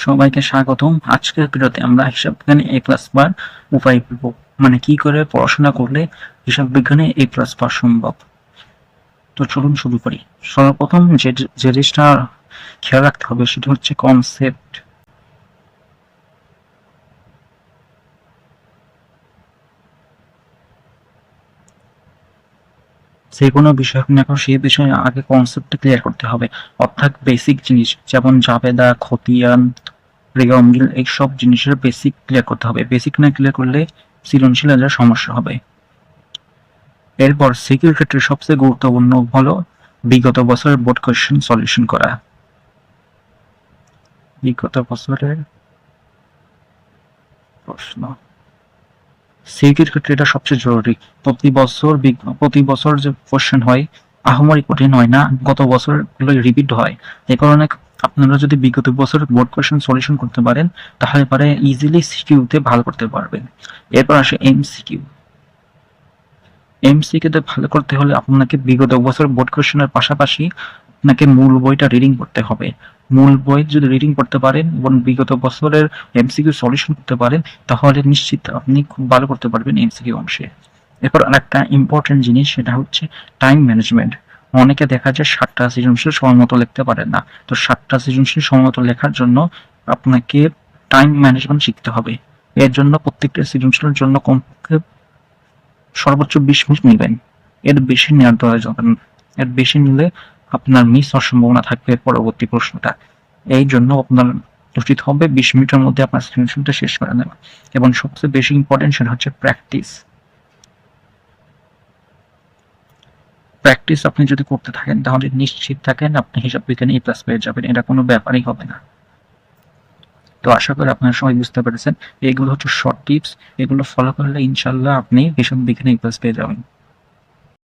সবাইকে স্বাগতম। আজকের ভিডিওতে আমরা হিসাব বিজ্ঞানে এ প্লাস পাওয়ার উপায় বলবো, মানে কি করে পড়াশোনা করলে হিসাব বিজ্ঞানে এ প্লাস পাওয়া সম্ভব। তো চলুন শুরু করি। সর্বপ্রথম যে জিনিসটা খেয়াল রাখতে হবে সেটা হচ্ছে কনসেপ্ট। যে কোনো বিষয় হোক না কেন সেই বিষয়ে আগে কনসেপ্টটা ক্লিয়ার করতে হবে, অর্থাৎ বেসিক জিনিস যেমন জাবেদা, খতিয়ান, রেওয়ামিল এইসব জিনিসের বেসিক ক্লিয়ার করতে হবে। বেসিক না ক্লিয়ার করলে সৃজনশীল সমস্যা হবে। এরপর সিকিউর ক্ষেত্রে সবচেয়ে গুরুত্বপূর্ণ হলো বিগত বছরের বোর্ড কোয়েশ্চেন সলিউশন করা। বিগত বছরের প্রশ্ন সিকিউর ক্ষেত্রে এটা সবচেয়ে জরুরি। প্রতি বছর যে কোয়েশ্চেন হয় আহামরি কঠিন হয় না, গত বছর গুলো রিপিট হয়। এই কারণে আপনারা যদি বিগত বছরের বোর্ড কোয়েশ্চেন সলিউশন করতে পারেন তাহলে পরে ইজিলি সিকিউতে ভালো করতে পারবেন। এরপর আসে এমসিকিউ। এমসিকিউতে ভালো করতে হলে আপনাকে বিগত বছর বোর্ড কোয়েশ্চেনের পাশাপাশি আপনাকে মূল বইটা রিডিং করতে হবে। মূল বই যদি রিডিং করতে পারেন এবং বিগত বছরের এমসিকিউ সলিউশন করতে পারেন তাহলে নিশ্চিত আপনি খুব ভালো করতে পারবেন এমসিকিউ অংশে। এরপর আরেকটা ইম্পর্টেন্ট জিনিস সেটা হচ্ছে টাইম ম্যানেজমেন্ট। অনেকে দেখা যায় 7টা সৃজনশীল সময় মতো লিখতে পারেন না। তো 7টা সৃজনশীল সময় মতো লেখার জন্য আপনাকে টাইম ম্যানেজমেন্ট শিখতে হবে। এর জন্য প্রত্যেকটা সৃজনশীলের জন্য কমপক্ষে সর্বোচ্চ 20 মিনিট নেবেন। এর বেশি নেওয়ার দরকার যাবে না। এর বেশি নিলে আপনার মিস হওয়ার সম্ভাবনা থাকবে পরবর্তী প্রশ্নটা। এই জন্য আপনার উচিত হবে 20 মিনিটের মধ্যে আপনার সৃজনশীলটা শেষ করে নেওয়া। এবং সবচেয়ে বেশি ইম্পর্টেন্ট সেটা হচ্ছে প্র্যাকটিস। প্র্যাকটিস আপনি যদি করতে থাকেন তাহলে নিশ্চিত থাকেন আপনি হিসাব বিজ্ঞানে এ প্লাস পেয়ে যাবেন, এটা কোনো ব্যাপারই হবে না। তো আশা করি আপনারা সবাই বুঝতে পেরেছেন। এগুলো হচ্ছে শর্ট টিপস, এগুলো ফলো করলে ইনশাল্লাহ আপনি হিসাব বিজ্ঞানে এ প্লাস পেয়ে যাবেন।